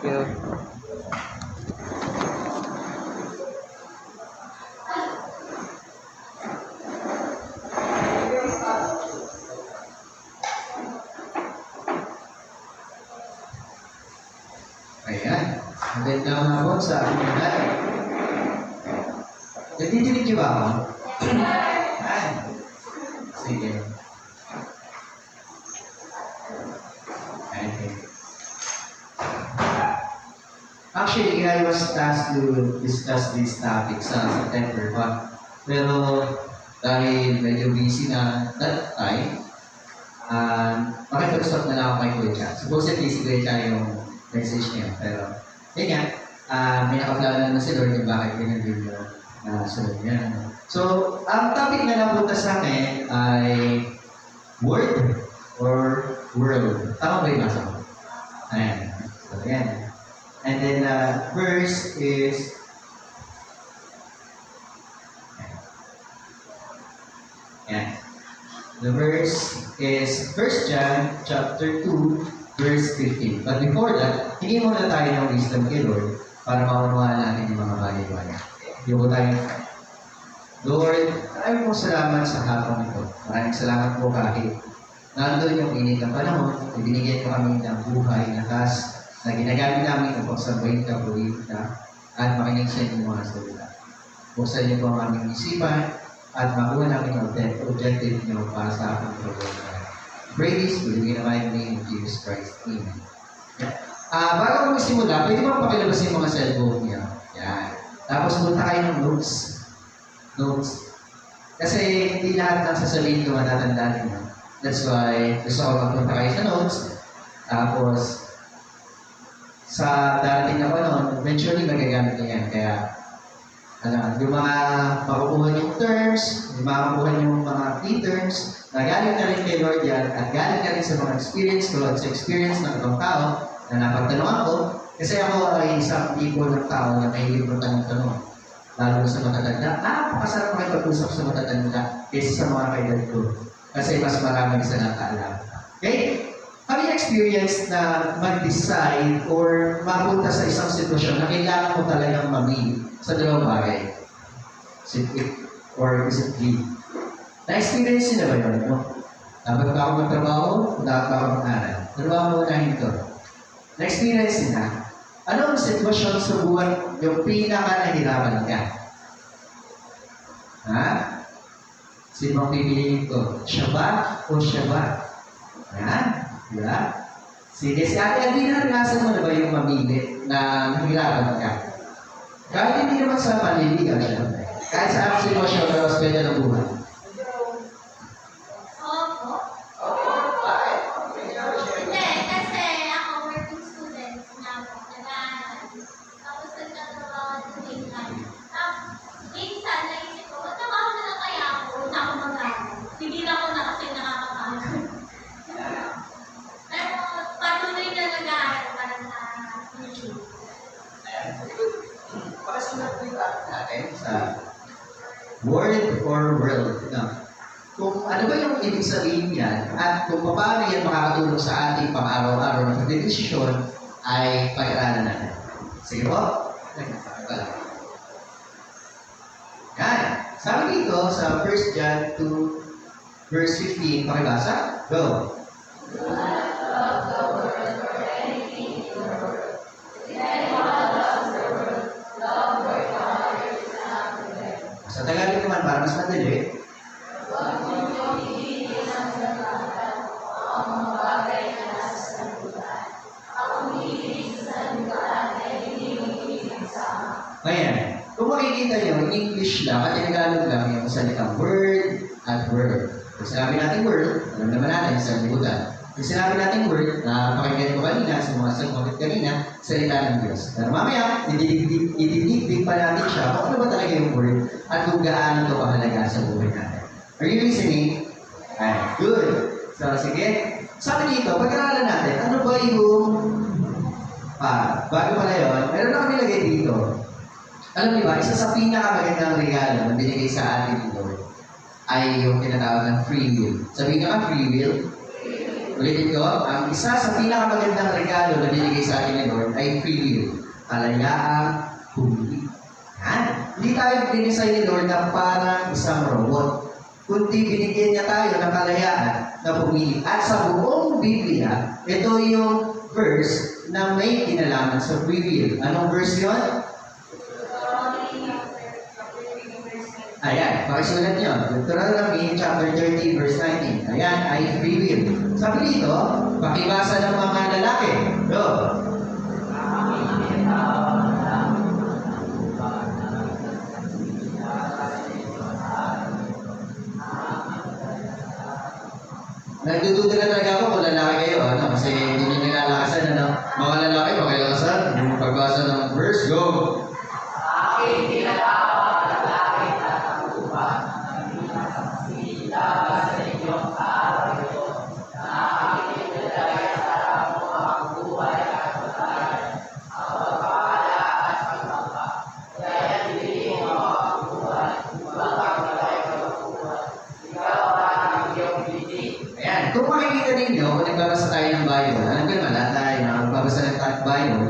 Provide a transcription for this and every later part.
you. Ayan. Magandang hapon sa aking lahat. Nagdidinig niyo ba ako? Ayan. Sige. Okay. Actually, I was tasked to discuss this topic sa September pa. Pero dahil medyo busy na that time, makipag-usap na lang ako kay Kuya Cha. Supposedly si Kuya Cha yung message niya. Pero, yun nga, may nakaplano na si Lord yung bakit ginagawin niyo na sunod niya. So, ang topic na napunta sa akin ay word or world. Tama ba yung nasa ko? Ayan. So, ayan. And then, verse is ayan. The verse is 1 John chapter 2, verse 15. But before that, hindi muna tayo ng wisdom kay Lord para maunawaan natin yung mga bagay-bagay. Yung po tayo, Lord, maraming pong salamat sa hapon ito. Maraming salamat po kahit nandun yung init ng panahon, ibinigyan ko kami ng buhay, lakas, na ginagamit namin upang sabayin ka, buhin ka, at makinig sa inyong mga salita. Buksan niyo po ang aming isipan, at makuha namin ang objective niyo para sa aking programa. Pray this, believe in the mighty name of Jesus Christ. Amen. Bago kami simula, pwede mo pakilabas yung mga cellphone niya. Yan. Tapos punta kayo ng notes. Notes. Kasi hindi lahat ng sasabihin ko matatandaan niyo. That's why gusto ko magpunta kayo sa notes. Tapos, sa darating na panahon, eventually magagamit niyo yan. Kaya, yung mga makukuha niyong terms, yung makukuha niyong mga key terms, na galing na rin kay Lord yan, at galing na rin sa mga experience ko, at sa experience ng ibang tao, na napagtanungan ko, kasi ako ay isang tipo ng tao na mahilig mo tanong-tanong. Lalo na sa matatanda, napakasarap makipag-usap sa matatanda kaysa sa mga kailan ko. Kasi mas marami sa nakaalam. Okay? Kami experience na mag-decide or mapunta sa isang sitwasyon na kailangan mo talagang mamili sa dalawang bagay. Is it it or is it B? Na-experience nyo na ba yun? No? Dapat ba ako magtrabaho o dapat ba ako mag-aral? Dalawa mo na ito. Na-experience nyo na. Anong sitwasyon sa buhay yung pinaka-nahirapan ka? Ha? Sino ang pipiliin ko? Siya ba o siya ba? Yan. Diba? Sige, si Ate Adina, nasa mo na ba yung mamili na nahirapan ka? Kahit hindi naman sa panliligaw siya. Kahit sa ang sitwasyon na mas pwede ng buhay. Hindi, kasi ako working student na ako, nag-aaral. Tapos nagtatrabaho at the same time. Minsan, naisip ko, trabaho na lang kaya ako na ako mag-aaral. Hindi na ako na kasi nakakapagod. Pero patuloy na nag-aaral para sa future. Pakasunod po yung natin sa word or world. No? Kung ano ba yung ibig sabihin yan at kung paano yan makakatulong sa ating pang-araw-araw na pagdedesisyon ay pag-aralan natin. Sige po? Yan. Sabi dito sa 1 John 2 verse 15, pakibasa? Go! Sa Tagalog naman, para mas madali. Ayan. Kung makikita nyo, in English lang, at in Tagalog lang, yung salitang word at word. Kung sinabi natin word, alam naman natin sa libutan. Kung sinabi natin word, na pakinggan ko kanina, sa mga sagot kanina, salita ng Diyos. Pero mamaya, ididibdig pa natin siya kung ano ba talaga yung word at kung gaano ito kahalaga sa buhay natin. Are you listening? Alright, good. So, sige. Sabi dito, pag-aralan natin, ano ba yung bago pala yun, meron na kami lagay dito. Alam niyo ba, isa sa pinakamagandang regalo na binigay sa atin ni Lord ay yung tinatawag ng free will. Sabihin niyo ka, free will? ulitin ko, ang isa sa pinakamagandang regalo na binigay sa atin ni Lord ay free will. Kalayaang pumili. Yan. Hindi tayo dinesign ni Lord na parang isang robot. Kundi binigyan niya tayo ng kalayaan na pumili. At sa buong Biblia, ito yung verse na may kinalaman sa free will. Anong verse yun? Ayan, pakisulat nyo. Deuteronomy chapter 30, verse 19. Ayan, ay free will. Sabi dito, pakibasa ng mga lalaki. Go. Nagdududa na talaga ako kung lalaki kayo, ano? Kasi hindi nyo nilalakasan, ano? Mga lalaki, pakilakasan. Yung pagbasa ng verse, go. Ayan, kung makikita ninyo, kung nagbabasa tayo ng Bible, alam ko naman, lahat tayo na magbabasa ng Bible,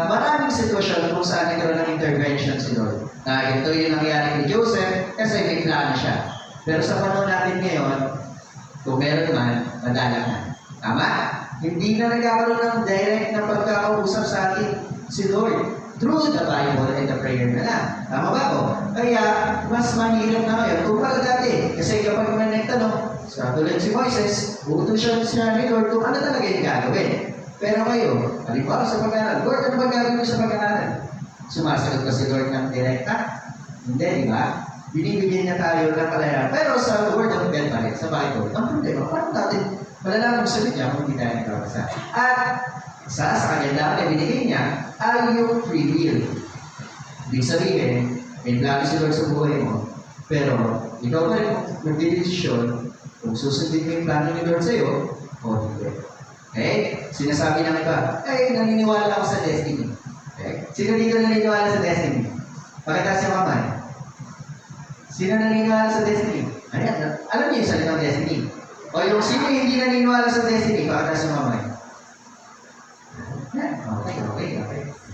maraming sitwasyon kung saan nagkaroon ng intervention si Lord. Na ito yung nangyari kay Joseph kasi may plano siya. Pero sa panahon natin ngayon, kung meron man, madalang na. Tama? Hindi na nagkakaroon ng direct na pagkakausap sa atin si Lord through the Bible and the prayer na lang. Tama ba ko? Kaya, mas mahirap na ngayon kumpara dati. Kasi kapag may nagtanong, sa tulad si Moises, buto siya ni Lord kung ano talaga yung gagawin. Pero kayo, halimbawa sa pag-aaral, Lord, ano ba gagawin mo sa pag-aaral? Sumasagot ba si Lord ng direkta? Hindi, di ba? Binibigyan niya tayo ng kalayaan. Pero sa Word of God pa rin, sa Bible, ang problema, parang natin malalaman sa niya kung hindi tayo nagkabasa. At isa sa kagandaan na binigay niya ay yung free will. Ibig sabihin, may plano si Lord sa buhay mo, pero ikaw pa rin magdidesisyon kung susundin mo yung plano ni Lord sa'yo o hindi. Okay? Sinasabi ng iba, naniniwala ako sa destiny. Okay? Sino dito naniniwala sa destiny? Pakitaas yung kamay. Sino naniniwala sa destiny? Ayan, alam niyo yung salitang destiny. O yung sino hindi naniniwala sa destiny, pakitaas yung kamay. Yan, okay.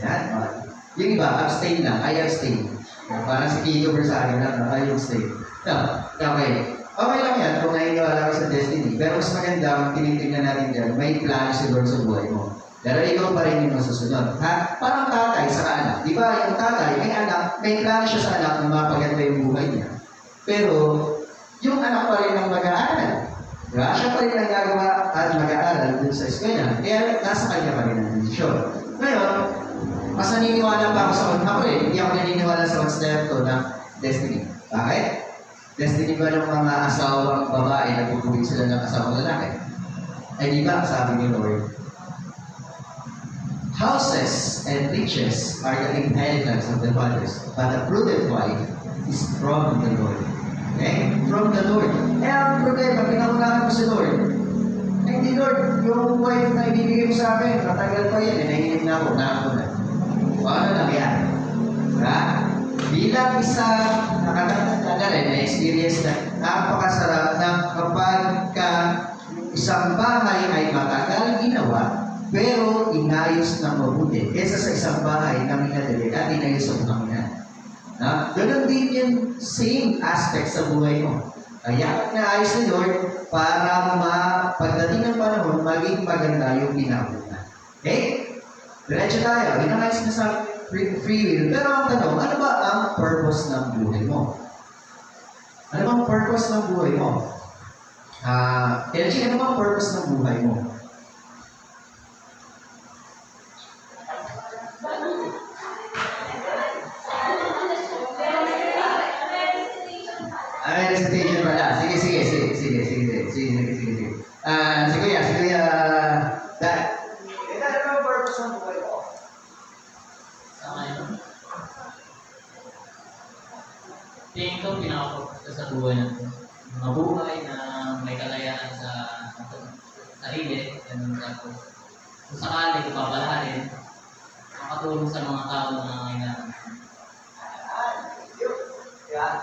Yan, okay. Yung iba, abstain lang, I abstain. Parang si Kiko Versailles lang, I abstain. No, okay. Okay lang yan kung naniniwala ka sa destiny. Pero mas maganda, ang tinitingnan natin dyan, may plano si Lord sa buhay mo. Pero ikaw pa rin yung masusunod. Ha? Parang tatay sa anak. Di ba yung tatay, may anak, may plano siya sa anak na mapaganda yung buhay niya. Pero, yung anak pa rin ang mag-aaral. Diba? Siya pa rin ang gagawa at mag-aaral dun sa eskwela. Kaya nasa kanya pa rin ang desisyon. Ngayon, mas naniniwala pa ako sa ako rin. Hindi ako naniniwala sa one step to ng destiny. Bakit? Destiny ba ng mga asawang babae na pupuwin sila ng asawang lalaki? Ay di ba, sabi ni Lord, houses and riches are the inheritance of the fathers, but a prudent wife is from the Lord. Okay? From the Lord. Eh, ang problema, pinaunahan mo si Lord. Eh, hindi Lord, yung wife na ibibigay mo sa akin, matagal pa yan, nahinip na ako, na. Paano lang yan? Diba? Bilang isang nakakatanda rin na experience na napakasarap na kapag isang bahay ay matagal ginawa, pero inayos na mabuti. Kesa sa isang bahay na minadali at inayos sa Panginoon. Ganon din yung same aspect sa buhay mo. Kaya naayos ni Lord para pagdating ng panahon, maging maganda yung pinauna. Okay? Diretso tayo. Inayos na sa free will. Pero ang tanong, ano ba ang purpose ng buhay mo? Ano bang purpose ng buhay mo? Ano bang purpose ng buhay mo? Recitation pala. Sige. Si Kuya, Dad. Ano bang purpose ng buhay mo? Tingin ko pinaka-focus sa buhay natin. Mabuhay na may kalayaan sa sarili, ganun tapos kung sakali ipapalarin, makatulong sa mga tao na kailangan.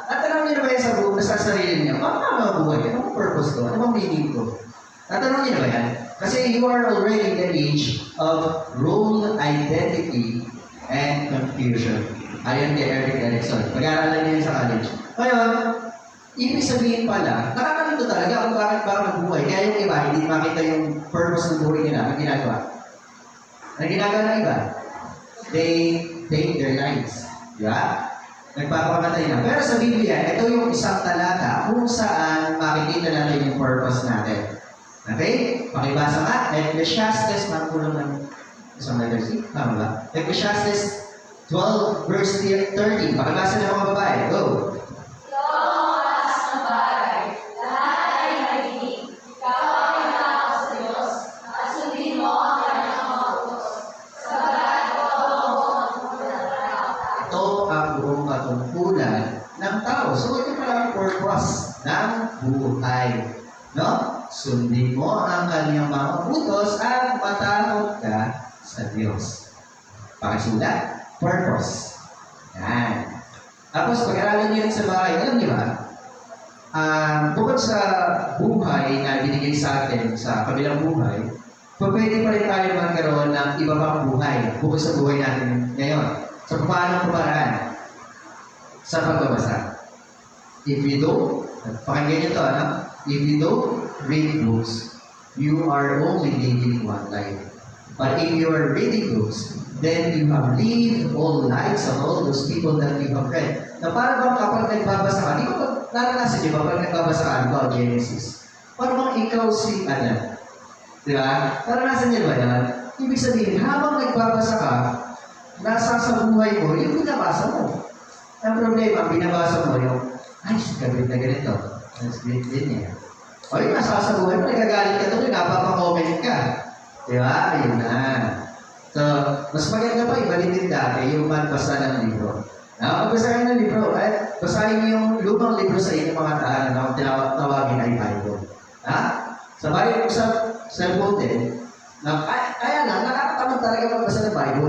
At alam niyo na ba sa sarili niyo, paano mabuhay? Anong purpose ko? Anong meaning ko? Natanong niyo na ba yan? Kasi you are already in the age of role identity and confusion. Ayon kay Eric Erickson. Pag-aaralan niyo yun sa college. Ngayon, ibig sabihin pala, nakakalito talaga kung bakit parang nabuhay. Kaya yung iba, hindi makita yung purpose ng buhay nila. Ang ginagawa. Ang ginagawa ng iba, they take their lives. Diba? Nagpapakamatay na. Pero sa Biblia, ito yung isang talata kung saan makikita natin yung purpose natin. Okay? Pakibasa nga. Ecclesiastes, magkulang ng isang letter C. Tama ba? Ecclesiastes 12 verse 30. Pakibasa ng mga babae. Go! Ito ang buong katungkulan ng tao. So, ito pala ang purpose ng buhay. No? Sundin mo ang kanyang mga utos at matakot ka sa Diyos. Pakisulat, purpose. Yan. Tapos, pag-aralan niyo rin sa bahay, alam niyo ba, bukod sa buhay na binigay sa atin sa kabilang buhay, pwede pa rin tayo magkaroon ng iba pang buhay bukod sa buhay natin ngayon. So, paano paraan? Sa pagbabasa. If you don't, pakinggan niyo ito, ano? If you don't read books, you are only living one life. But if you are reading books, then you have lived all lives of all those people that you have read. Na para bang kapag nagbabasa ka, di ba naranasan niyo ba pag nagbabasa ka, about Genesis? Para bang ikaw si Adam? Di ba? Naranasan niyo ba yan? Ibig sabihin, habang nagbabasa ka, nasa sa buhay mo, yung binabasa mo. Ang problema, binabasa mo yung, ay, gabit na ganito. That's great din niya. O yung nasa sa buhay mo, nagagalit ka tuloy, napapa-comment ka. Di ba? Ayun na. So, mas maganda pa, ibalik din dati, yung magbasa ng libro. Magbasa kayo ng libro, basahin niyo yung lumang libro sa inyong mga tahanan na tinawagin ay Bible. Ha? Sa Bible, sa cellphone din, kaya lang, nakakatamad talaga magbasa ng Bible.